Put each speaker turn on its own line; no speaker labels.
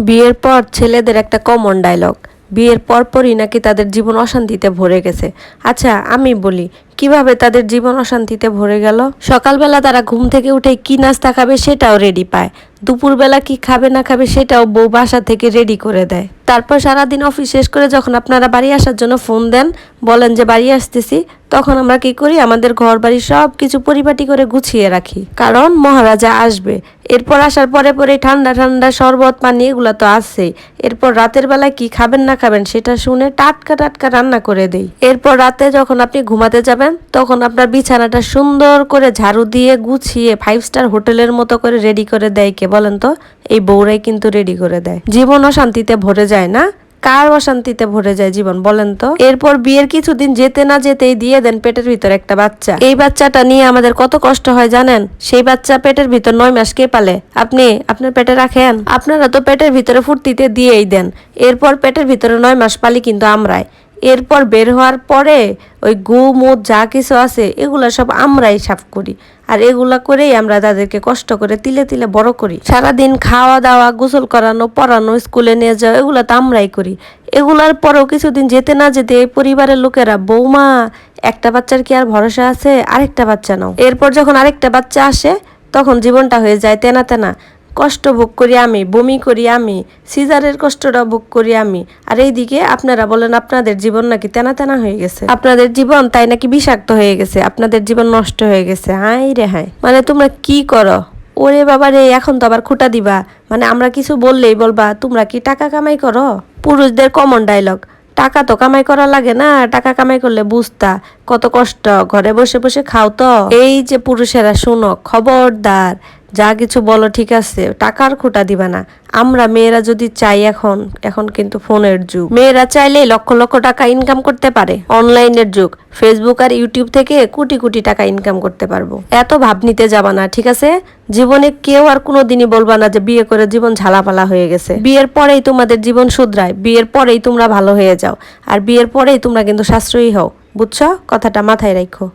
বিয়ের পর ছেলেদের একটা কমন ডায়লগ, বিয়ের পরপরই নাকি তাদের জীবন অশান্তিতে ভরে গেছে। আচ্ছা আমি বলি, কিভাবে তাদের জীবন অশান্তিতে ভরে গেল? সকালবেলা তারা ঘুম থেকে উঠে কি নাস্তা খাবে সেটাও রেডি পায়, দুপুরবেলা কি খাবে না খাবে সেটাও বউ বাসা থেকে রেডি করে দেয়। তারপর সারাদিন অফিস শেষ করে যখন আপনারা বাড়ি আসার জন্য ফোন দেন, বলেন যে বাড়ি আসতেছি, তখন আমরা কি করি, আমাদের ঘর বাড়ি সব কিছু পরিপাটি করে গুছিয়ে রাখি, কারণ মহারাজা আসবে। এরপর আসার পরে পরে ঠান্ডা ঠান্ডা শরবত পানি এগুলো তো আছেই। এরপর রাতের বেলায় কি খাবেন না খাবেন সেটা শুনে টাটকা টাটকা রান্না করে দেই। এরপর রাতে যখন আপনি ঘুমাতে যাবেন তখন আপনার বিছানাটা সুন্দর করে ঝাড়ু দিয়ে গুছিয়ে 5 স্টার হোটেলের মতো করে রেডি করে দেয় কে বলেন তো? এই বউরাই কিন্তু রেডি করে দেয়। জীবন অশান্তিতে ভরে যায় না? কার অশান্তিতে ভরে যায় জীবন বলেন তো? এরপর বিয়ের কিছুদিন যেতে না যেতেই দিয়ে দেন পেটের ভিতর একটা বাচ্চা। এই বাচ্চাটা নিয়ে আমাদের কত কষ্ট হয় জানেন? সেই বাচ্চা পেটের ভিতর 9 মাস কে পালে? আপনি আপনার পেটে রাখেন? আপনারা তো পেটের ভিতরে ফুর্তিতে দিয়েই দেন। এরপর পেটের ভিতরে 9 মাস পালি কিন্তু আমরাই। এরপর বের হওয়ার পরে ওই গু মুত যা কিছু আছে এগুলা সব আমরাই সাফ করি, আর এগুলা করেই আমরা তাদেরকে কষ্ট করে তিলে তিলে বড় করি। সারাদিন খাওয়া দাওয়া, গোসল করানো, পড়ানো, স্কুলে নিয়ে যাওয়া এগুলা তো আমরাই করি। এগুলার পরেও কিছুদিন যেতে না যেতে এই পরিবারের লোকেরা, বৌমা একটা বাচ্চার কি আর ভরসা আছে, আরেকটা বাচ্চা নাও। এরপর যখন আরেকটা বাচ্চা আসে তখন জীবনটা হয়ে যায় তেনা তেনা। কষ্ট ভোগ করি আমি, বমি করি আমি, সিজারের কষ্টটা ভোগ করি আমি, আর এইদিকে আপনারা বলেন আপনাদের জীবন নাকি তেনা তেনা হয়ে গেছে, আপনাদের জীবন তাই নাকি বিষাক্ত হয়ে গেছে, আপনাদের জীবন নষ্ট হয়ে গেছে। হাই রে হাই, মানে তোমরা কি করো? ওরে বাবা রে, এখন তো আবার খুঁটা দিবা, মানে আমরা কিছু বললেই বলবা তোমরা কি টাকা কামাই করো? পুরুষদের কমন ডায়লগ, টাকা তো কামাই করা লাগে না, টাকা কামাই করলে বুঝতা কত কষ্ট, ঘরে বসে বসে খাও তো। এই যে পুরুষেরা শুনো, খবরদার, যা কিছু বলো ঠিক আছে, টাকার খোঁটা দিবা না। আমরা মেয়েরা যদি চাই, এখন এখন কিন্তু ফোনের যুগ, মেয়েরা চাইলে লক্ষ লক্ষ টাকা ইনকাম করতে পারে। অনলাইনের যুগ, ফেসবুক আর ইউটিউব থেকে কোটি কোটি টাকা ইনকাম করতে পারবো। এত ভাব নিতে যাবা না, ঠিক আছে? জীবনে কেউ আর কোনোদিনই বলবা না যে বিয়ে করে জীবন ঝালাপালা হয়ে গেছে। বিয়ের পরেই তোমাদের জীবন শুধরায়, বিয়ের পরেই তোমরা ভালো হয়ে যাও, আর বিয়ের পরেই তোমরা কিন্তু সাশ্রয়ী হও। বুঝছো? কথাটা মাথায় রাখো।